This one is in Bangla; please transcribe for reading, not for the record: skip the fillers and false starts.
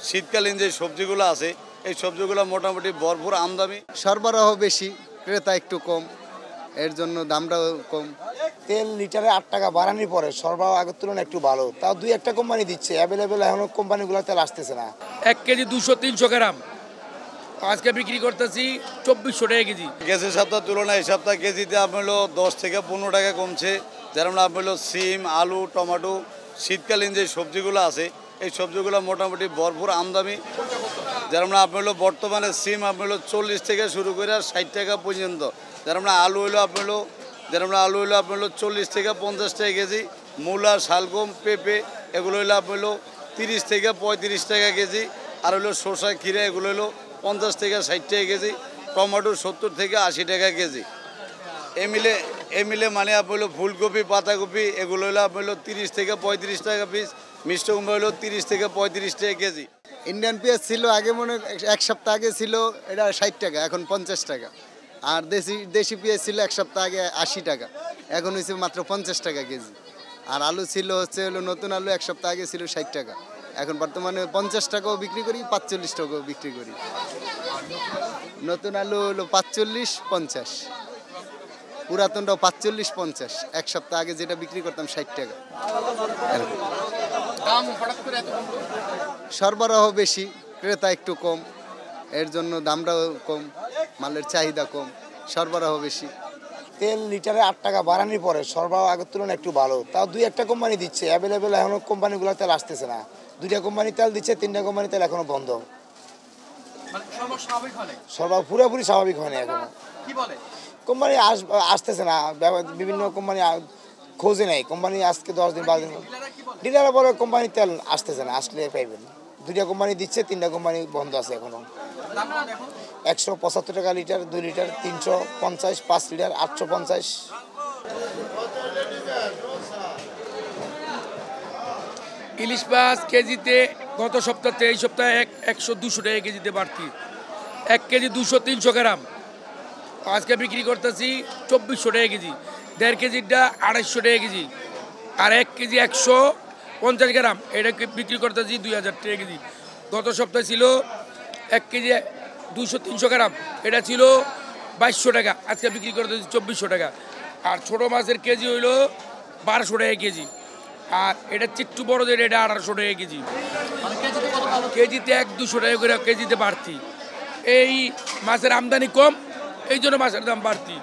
শীতকালীন যে সবজিগুলো আছে এই সবজিগুলো মোটামুটি ভরপুর আমদানি। সরবরাহ বেশি, ক্রেতা একটু কম, এর জন্য দামটাও কম। তেল লিটারে 8 টাকা বাড়ানোর পরে সরবরাহ আগের তুলনায় একটু ভালো, তাও 2-1টা কোম্পানি দিচ্ছে, অ্যাভেলেবেল এখনো কোম্পানিগুলো তেল আসতেছে না। 1 কেজি 200-300 গ্রাম আজকে বিক্রি করতেছি 2400 টাকা কেজি। গেছে সপ্তাহের তুলনায় এই সপ্তাহ কেজিতে আপনার হলো 10 থেকে 15 টাকা কমছে। যেমন আপনার হলো সিম, আলু, টমেটো, শীতকালীন যে সবজিগুলো আছে এই সবজিগুলো মোটামুটি ভরপুর আমদানি। যেমন আপনার হলো বর্তমানে সিম আপনার হলো 40 থেকে শুরু করে 60 টাকা পর্যন্ত। যেমন আলু হলো আপনার হলো আপনার হলো 40 থেকে 50 টাকা কেজি। মূলা, শালগম, পেঁপে এগুলো হলো আপনার হলো 30 থেকে 35 টাকা কেজি। আর হলো শসা, ক্ষীরা এগুলো হলো 50 থেকে 60 টাকা কেজি। টমেটো 70 থেকে 80 টাকা কেজি। এমিলে মানে আপনার হলো ফুলকপি, পাতাকপি এগুলো হলো আপনার হলো 30 থেকে 35 টাকা পিস। মিষ্টি কুমড়া হলো 30 থেকে 35 টাকা কেজি। ইন্ডিয়ান পেঁয়াজ ছিল আগে এক সপ্তাহ আগে ছিল এটা 60 টাকা, এখন 50 টাকা। আর দেশি পেঁয়াজ ছিল এক সপ্তাহ আগে 80 টাকা, এখন হয়েছে মাত্র 50 টাকা কেজি। আর আলু ছিল হলো নতুন আলু এক সপ্তাহ আগে ছিল 60 টাকা, এখন বর্তমানে 50 টাকাও বিক্রি করি, 45 টাকাও বিক্রি করি। নতুন আলু হলো 45-50, পুরাতনটাও 45-50। এক সপ্তাহ আগে যেটা বিক্রি করতাম 60 টাকা। সরবরাহ বেশি, ক্রেতা একটু কম, এর জন্য দামটাও কম, মালের চাহিদা কম, সরবরাহ বেশি। তেল লিটারে 8 টাকা বাড়ানোর পরে সরবরাহ আগের তুলনায় একটু ভালো, তাও 2-1টা কোম্পানি দিচ্ছে, অ্যাভেলেবেল এখনো কোম্পানিগুলো তেল আসতেছে না। 2টা কোম্পানি তেল দিচ্ছে, 3টা কোম্পানি তেল এখনো বন্ধ। সরবরাহ পুরোপুরি স্বাভাবিক হয়নি এখনো। কোম্পানি আসতেছে না, বিভিন্ন কোম্পানি খোঁজে নেই। কোম্পানি আজকে 10 দিন 12 দিন ডিলারে বলে কোম্পানি তেল আসতেছে না, আসলে পাইবেন। 2টা কোম্পানি দিচ্ছে, 3টা কোম্পানি বন্ধ আছে এখনো। 175 টাকা লিটার, 2 লিটার 350, 5 লিটার 850। ইলিশ মাছ কেজিতে গত সপ্তাহে এই সপ্তাহে 100-200 টাকা কেজিতে বাড়তি। 1 কেজি 200-300 গ্রাম আজকে বিক্রি করতেছি 2400 টাকা কেজি। 1.5 কেজিটা 250 টাকা কেজি। আর 1 কেজি 150 গ্রাম এটা বিক্রি করতেছি 2000 টাকা কেজি। গত সপ্তাহে ছিল 1 কেজি 200-300 গ্রাম, এটা ছিল 2200 টাকা, আজকে বিক্রি করতেছি 2400 টাকা। আর ছোটো মাছের কেজি হইল 1200 টাকা কেজি। আর এটা একটু বড় যেটা এটা 1800 টাকা কেজি। কেজিতে 100-200 টাকা করে কেজিতে বাড়তি। এই মাছের আমদানি কম, এই জন্য মাছের দাম বাড়তি।